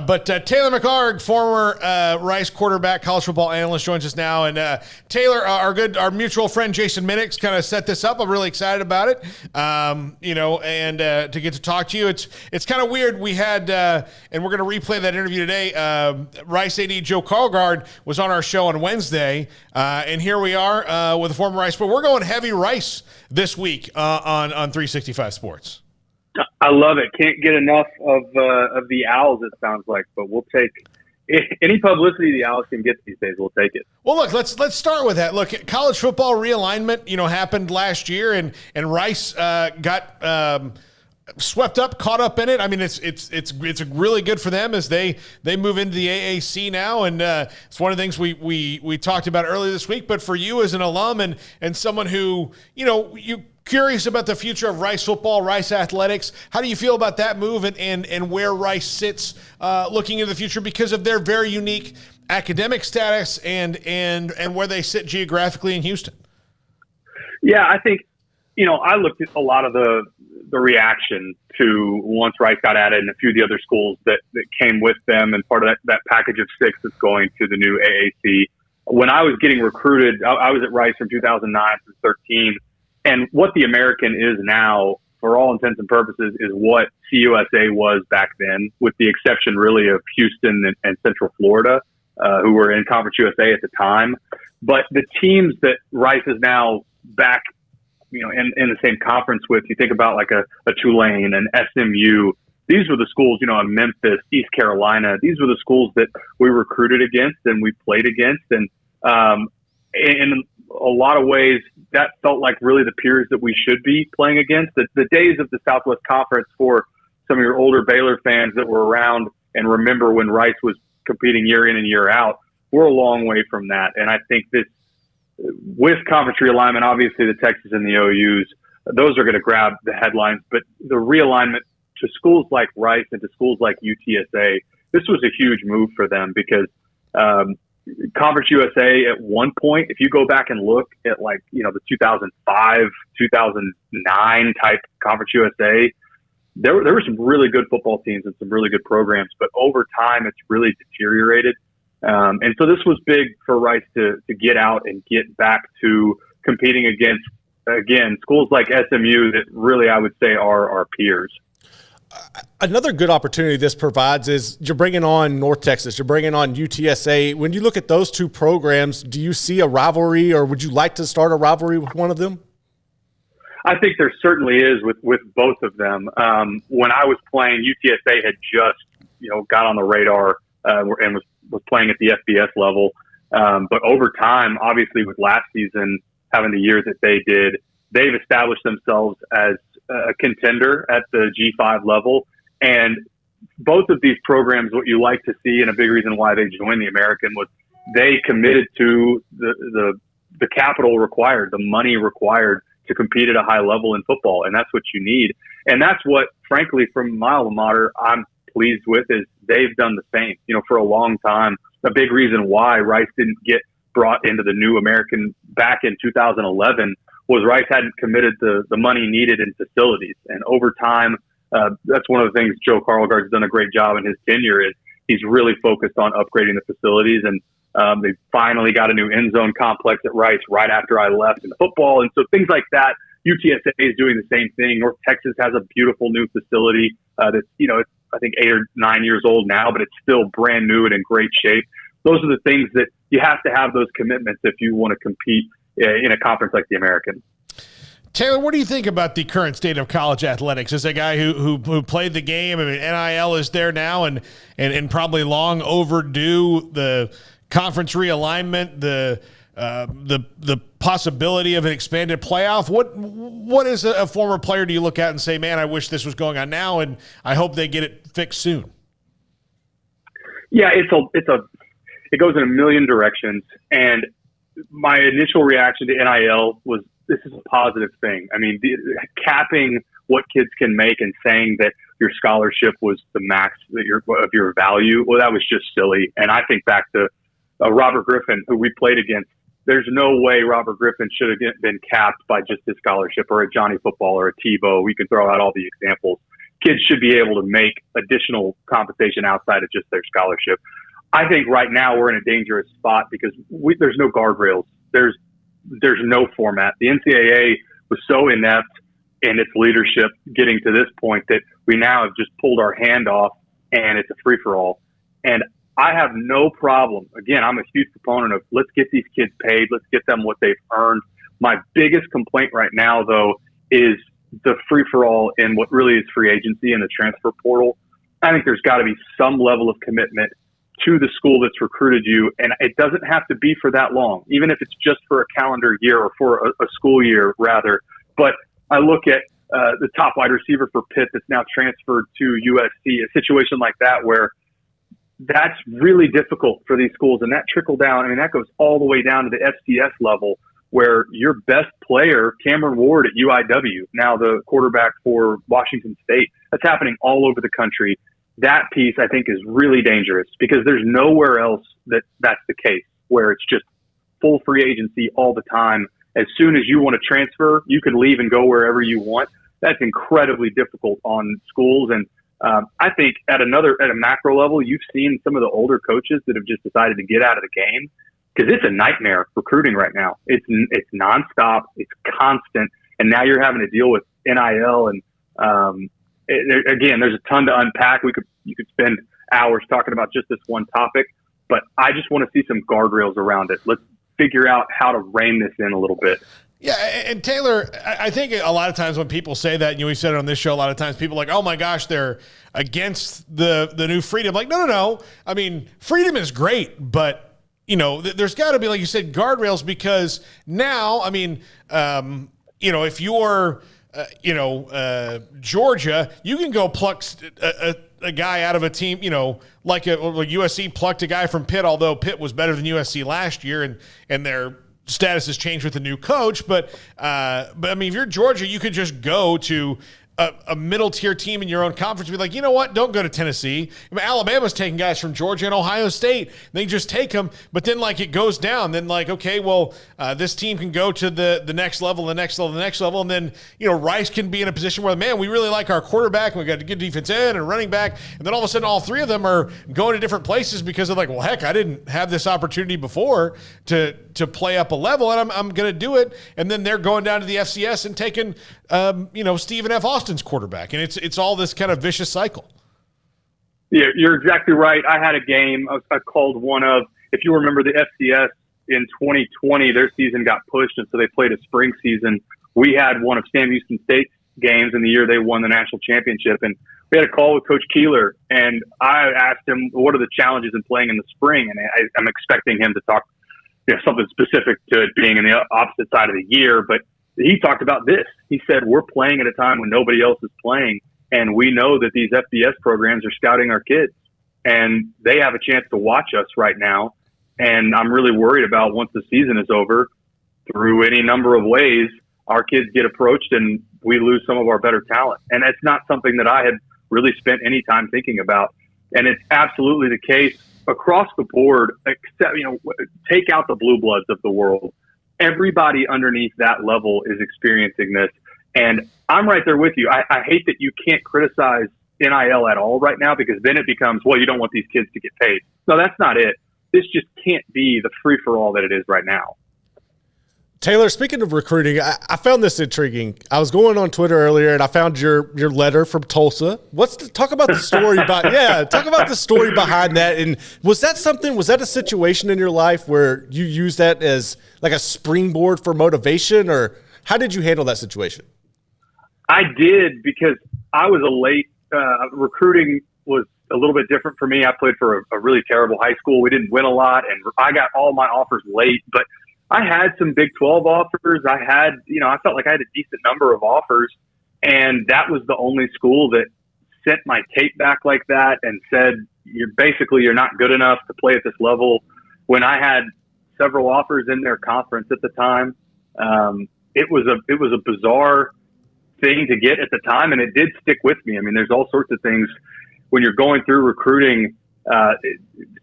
But Taylor McHargue, former Rice quarterback, college football analyst, joins us now. And Taylor, our mutual friend Jason Minix kind of set this up. I'm really excited about it. And to get to talk to you, it's kind of weird. We had, and we're going to replay that interview today. Rice AD Joe Carlgard was on our show on Wednesday, and here we are with a former Rice. But we're going heavy Rice this week on 365 Sports. I love it. Can't get enough of the Owls, it sounds like, but we'll take any publicity the Owls can get these days. We'll take it. Well, look, let's start with that. Look, college football realignment, happened last year, and Rice got swept up, caught up in it. I mean, it's really good for them as they move into the AAC now, and it's one of the things we talked about earlier this week. But for you as an alum and someone who you curious about the future of Rice football, Rice athletics, how do you feel about that move and where Rice sits looking into the future because of their very unique academic status and where they sit geographically in Houston? Yeah, I think I looked at a lot of the reaction to once Rice got added and a few of the other schools that came with them and part of that package of 6 that's going to the new AAC. When I was getting recruited, I was at Rice from 2009 through 13, and what the American is now, for all intents and purposes, is what CUSA was back then, with the exception really of Houston and Central Florida, who were in Conference USA at the time. But the teams that Rice is now back in the same conference with, you think about like a Tulane and SMU. These were the schools, in Memphis, East Carolina. These were the schools that we recruited against and we played against. And in a lot of ways, that felt like really the peers that we should be playing against. The days of the Southwest Conference for some of your older Baylor fans that were around and remember when Rice was competing year in and year out, we're a long way from that. And I think this, with conference realignment, obviously the Texas and the OUs, those are going to grab the headlines. But the realignment to schools like Rice and to schools like UTSA, this was a huge move for them because Conference USA at one point, if you go back and look at the 2005, 2009 type Conference USA, there were some really good football teams and some really good programs, but over time it's really deteriorated. And so this was big for Rice to get out and get back to competing against, again, schools like SMU that really I would say are our peers. Another good opportunity this provides is you're bringing on North Texas, you're bringing on UTSA. When you look at those two programs, do you see a rivalry, or would you like to start a rivalry with one of them? I think there certainly is with both of them. When I was playing, UTSA had just got on the radar and was playing at the FBS level. But over time, obviously with last season having the year that they did, they've established themselves as a contender at the G5 level. And both of these programs, what you like to see, and a big reason why they joined the American, was they committed to the capital required, the money required to compete at a high level in football. And that's what you need. And that's what, frankly, from my alma mater, I'm pleased with, is they've done the same. For a long time, a big reason why Rice didn't get brought into the new American back in 2011 was Rice hadn't committed the money needed in facilities. And over time, that's one of the things Joe Carlgard's done a great job in his tenure, is he's really focused on upgrading the facilities. And they finally got a new end zone complex at Rice right after I left in football. And so things like that, UTSA is doing the same thing. North Texas has a beautiful new facility that's, it's, I think 8 or 9 years old now, but it's still brand new and in great shape. Those are the things that you have to have those commitments if you want to compete in a conference like the American. Taylor, what do you think about the current state of college athletics? As a guy who played the game, I mean, NIL is there now and probably long overdue. The conference realignment, the possibility of an expanded playoff. What is a former player do you look at and say, man, I wish this was going on now, and I hope they get it fixed soon? Yeah, it goes in a million directions, and my initial reaction to NIL was, this is a positive thing. I mean, capping what kids can make and saying that your scholarship was the max of your value, well, that was just silly. And I think back to Robert Griffin, who we played against. There's no way Robert Griffin should have been capped by just his scholarship, or a Johnny Football or a Tebow. We can throw out all the examples. kids should be able to make additional compensation outside of just their scholarship. I think right now we're in a dangerous spot because there's no guardrails. There's no format. The NCAA was so inept in its leadership getting to this point that we now have just pulled our hand off and it's a free-for-all. And I have no problem. Again, I'm a huge proponent of let's get these kids paid. Let's get them what they've earned. My biggest complaint right now, though, is the free-for-all in what really is free agency and the transfer portal. I think there's got to be some level of commitment to the school that's recruited you, and it doesn't have to be for that long, even if it's just for a calendar year or for a school year, rather. But I look at the top wide receiver for Pitt that's now transferred to USC, a situation like that where that's really difficult for these schools, and that trickle down, I mean, that goes all the way down to the FCS level where your best player, Cameron Ward at UIW, now the quarterback for Washington State, that's happening all over the country. That piece, I think, is really dangerous because there's nowhere else that's the case where it's just full free agency all the time. As soon as you want to transfer, you can leave and go wherever you want. That's incredibly difficult on schools. And I think at a macro level, you've seen some of the older coaches that have just decided to get out of the game because it's a nightmare recruiting right now. It's nonstop. It's constant. And now you're having to deal with NIL and, again, there's a ton to unpack. You could spend hours talking about just this one topic, but I just want to see some guardrails around it. Let's figure out how to rein this in a little bit. Yeah, and Taylor, I think a lot of times when people say that, we said it on this show a lot of times, people are like, oh my gosh, they're against the new freedom. Like, no. I mean, freedom is great, but there's got to be, like you said, guardrails because now, I mean, if you're Georgia, you can go pluck a guy out of a team, like USC plucked a guy from Pitt, although Pitt was better than USC last year and their status has changed with the new coach. But I mean, if you're Georgia, you could just go to a middle tier team in your own conference and be like, you know what? Don't go to Tennessee. I mean, Alabama's taking guys from Georgia and Ohio State. They just take them, but then it goes down. Then okay, well, this team can go to the next level, the next level, the next level. And then, Rice can be in a position where, man, we really like our quarterback. We got a good defense end and running back. And then all of a sudden, all three of them are going to different places because they're like, well, heck, I didn't have this opportunity before to play up a level and I'm going to do it. And then they're going down to the FCS and taking, Stephen F. Austin's quarterback. And it's all this kind of vicious cycle. Yeah, you're exactly right. I had a game I called one of, if you remember the FCS in 2020, their season got pushed. And so they played a spring season. We had one of Sam Houston State's games in the year they won the national championship. And we had a call with Coach Keeler and I asked him, what are the challenges in playing in the spring? And I'm expecting him to talk something specific to it being in the opposite side of the year, but he talked about this. He said, we're playing at a time when nobody else is playing, and we know that these FBS programs are scouting our kids, and they have a chance to watch us right now, and I'm really worried about once the season is over, through any number of ways, our kids get approached and we lose some of our better talent. And that's not something that I had really spent any time thinking about, and it's absolutely the case across the board, except, take out the blue bloods of the world. Everybody underneath that level is experiencing this. And I'm right there with you. I hate that you can't criticize NIL at all right now because then it becomes, well, you don't want these kids to get paid. No, that's not it. This just can't be the free-for-all that it is right now. Taylor, speaking of recruiting, I found this intriguing. I was going on Twitter earlier and I found your letter from Tulsa. Talk about the story talk about the story behind that. And was that a situation in your life where you used that as like a springboard for motivation, or how did you handle that situation? I did because I was recruiting was a little bit different for me. I played for a really terrible high school. We didn't win a lot and I got all my offers late, but I had some Big 12 offers. I felt like I had a decent number of offers, and that was the only school that sent my tape back like that and said, you're not good enough to play at this level. When I had several offers in their conference at the time, it was a bizarre thing to get at the time, and it did stick with me. I mean, there's all sorts of things when you're going through recruiting,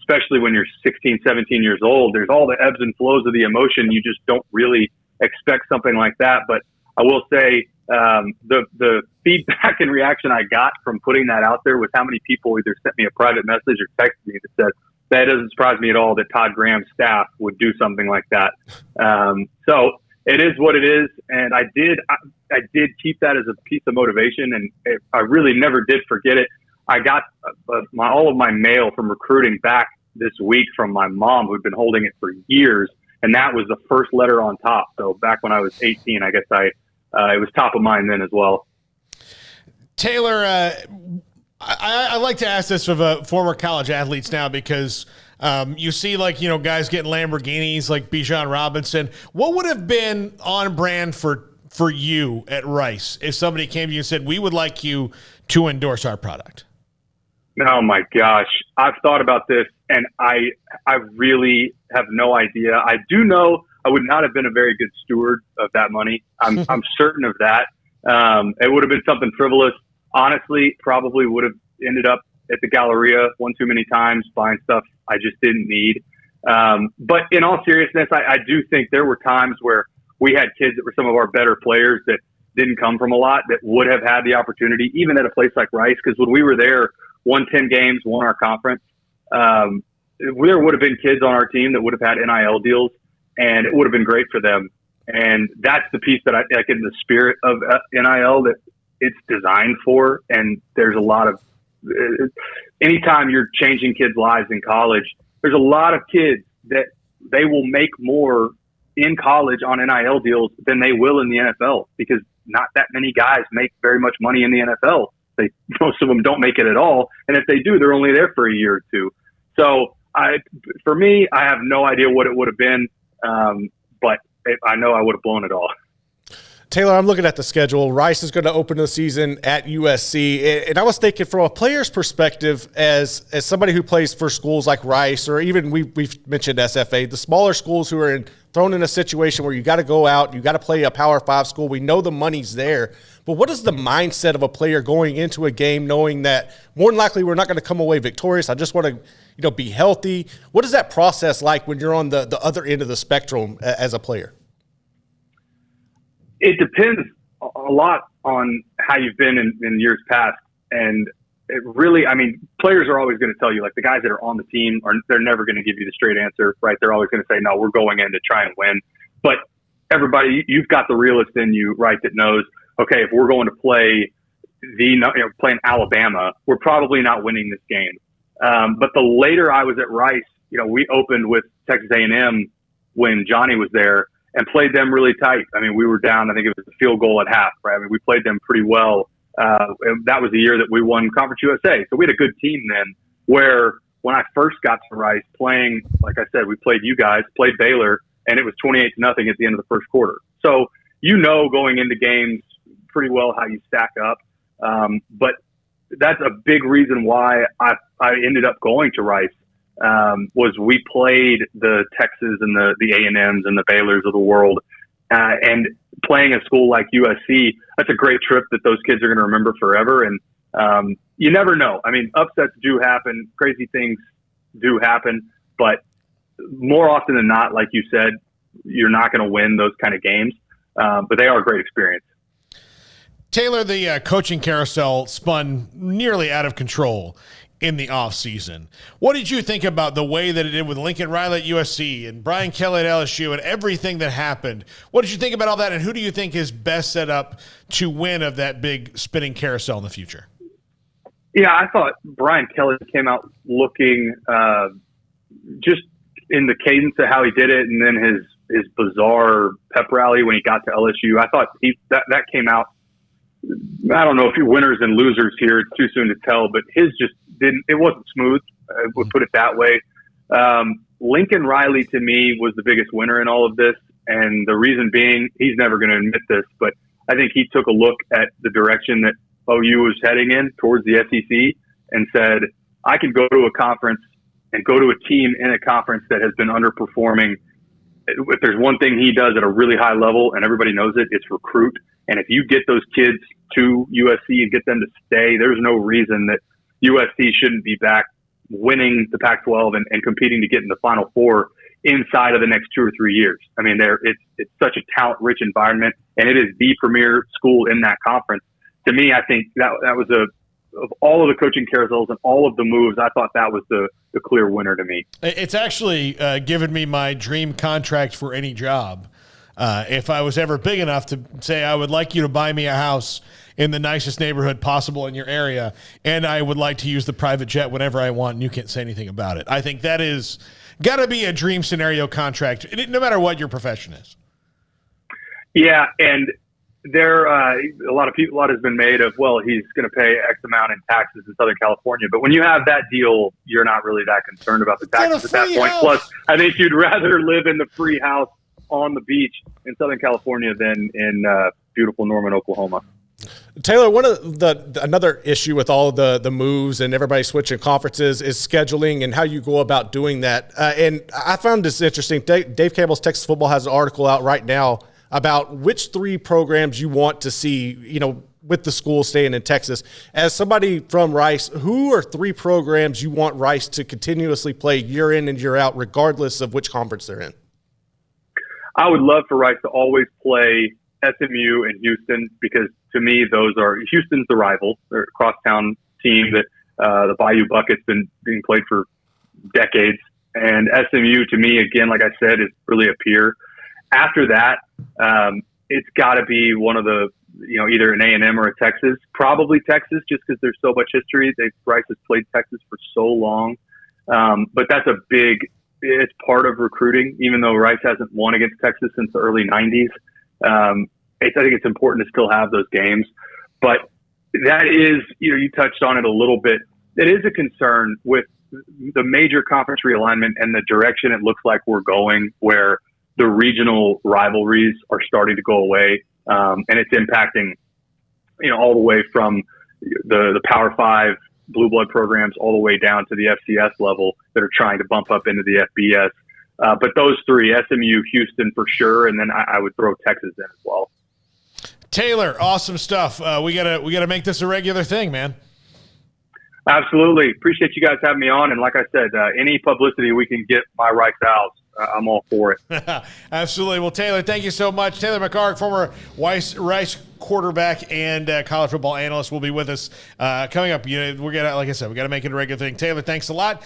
especially when you're 16, 17 years old, there's all the ebbs and flows of the emotion. You just don't really expect something like that. But I will say, The feedback and reaction I got from putting that out there was how many people either sent me a private message or texted me that said, that doesn't surprise me at all that Todd Graham's staff would do something like that. So it is what it is. And I did keep that as a piece of motivation, and I really never did forget it. I got all of my mail from recruiting back this week from my mom, who'd been holding it for years. And that was the first letter on top. So back when I was 18, I guess it was top of mind then as well. Taylor, I like to ask this of former college athletes now, because you see, like, guys getting Lamborghinis like Bijan Robinson. What would have been on brand for you at Rice if somebody came to you and said, we would like you to endorse our product? Oh my gosh. I've thought about this, and I really have no idea. I do know I would not have been a very good steward of that money. I'm certain of that. It would have been something frivolous. Honestly, probably would have ended up at the Galleria one too many times buying stuff I just didn't need. But in all seriousness, I do think there were times where we had kids that were some of our better players that didn't come from a lot that would have had the opportunity, even at a place like Rice. Because when we were there, won 10 games, won our conference, there would have been kids on our team that would have had NIL deals, and it would have been great for them. And that's the piece that I like in the spirit of NIL that it's designed for. And there's a lot of, anytime you're changing kids' lives in college, there's a lot of kids that they will make more in college on NIL deals than they will in the NFL, because not that many guys make very much money in the NFL. Most of them don't make it at all. And if they do, they're only there for a year or two. So for me, I have no idea what it would have been. But I know I would have blown it all. Taylor, I'm looking at the schedule. Rice is going to open the season at USC. And I was thinking, from a player's perspective, as somebody who plays for schools like Rice, or even we've mentioned SFA, the smaller schools who are thrown in a situation where you got to go out, you got to play a Power 5 school. We know the money's there. But what is the mindset of a player going into a game knowing that more than likely we're not going to come away victorious? I just want to be healthy. What is that process like when you're on the other end of the spectrum as a player? It depends a lot on how you've been in years past. And it really, players are always going to tell you, like the guys that are on the team, they're never going to give you the straight answer, right? They're always going to say, no, we're going in to try and win. But everybody, you've got the realist in you, right, that knows, okay, if we're going to play playing Alabama, we're probably not winning this game. But the later I was at Rice, we opened with Texas A&M when Johnny was there, and played them really tight. We were down, I think it was a field goal at half, right? We played them pretty well. And that was the year that we won Conference USA. So we had a good team then, where when I first got to Rice playing, like I said, we played you guys, played Baylor, and it was 28-0 at the end of the first quarter. So, going into games pretty well how you stack up. But that's a big reason why I ended up going to Rice. Was we played the Texas and the A&Ms and the Baylors of the world, and playing a school like USC, that's a great trip that those kids are going to remember forever. And you never know. Upsets do happen, crazy things do happen, but more often than not, like you said, you're not going to win those kind of games, but they are a great experience. Taylor, the coaching carousel spun nearly out of control in the offseason. What did you think about the way that it did with Lincoln Riley at USC and Brian Kelly at LSU and everything that happened? What did you think about all that, and who do you think is best set up to win of that big spinning carousel in the future? Yeah, I thought Brian Kelly came out looking just in the cadence of how he did it, and then his bizarre pep rally when he got to LSU. I thought that came out. I don't know if you're winners and losers here. It's too soon to tell, but his just didn't. It wasn't smooth. I would put it that way. Lincoln Riley to me was the biggest winner in all of this, and the reason being, he's never going to admit this, but I think he took a look at the direction that OU was heading in towards the SEC and said, I can go to a conference and go to a team in a conference that has been underperforming. If there's one thing he does at a really high level, and everybody knows it, it's recruit. And if you get those kids to USC and get them to stay, there's no reason that USC shouldn't be back winning the Pac-12 and competing to get in the Final Four inside of the next 2 or 3 years. I mean, it's such a talent-rich environment, and it is the premier school in that conference. To me, I think that was of all of the coaching carousels and all of the moves, I thought that was the clear winner to me. It's actually given me my dream contract for any job. If I was ever big enough to say, I would like you to buy me a house in the nicest neighborhood possible in your area, and I would like to use the private jet whenever I want, and you can't say anything about it. I think that is got to be a dream scenario contract, no matter what your profession is. Yeah, and there a lot has been made of, well, he's going to pay X amount in taxes in Southern California. But when you have that deal, you're not really that concerned about the taxes at that point. House. Plus, I think you'd rather live in the free house on the beach in Southern California than in beautiful Norman, Oklahoma. Taylor, one of another issue with all of the moves and everybody switching conferences is scheduling and how you go about doing that. And I found this interesting. Dave Campbell's Texas Football has an article out right now about which 3 programs you want to see, with the school staying in Texas. As somebody from Rice, who are 3 programs you want Rice to continuously play year in and year out, regardless of which conference they're in? I would love for Rice to always play SMU and Houston, because to me, Houston's the rival. They're a crosstown team that the Bayou Bucket's been being played for decades. And SMU, to me, again, like I said, is really a peer. After that, it's got to be one of the, either an A&M or a Texas. Probably Texas, just because there's so much history. Rice has played Texas for so long. But that's it's part of recruiting, even though Rice hasn't won against Texas since the early 90s. I think it's important to still have those games. But that is, you touched on it a little bit. It is a concern with the major conference realignment and the direction it looks like we're going, where the regional rivalries are starting to go away, and it's impacting, all the way from the Power 5 blue blood programs all the way down to the FCS level that are trying to bump up into the FBS. But those 3, SMU, Houston for sure, and then I would throw Texas in as well. Taylor, awesome stuff. We gotta make this a regular thing, man. Absolutely. Appreciate you guys having me on. And like I said, any publicity we can get my Rice Owls, I'm all for it. Absolutely. Well, Taylor, thank you so much. Taylor McHargue, former Rice quarterback and college football analyst, will be with us coming up. We're gonna, like I said, we got to make it a regular thing. Taylor, thanks a lot.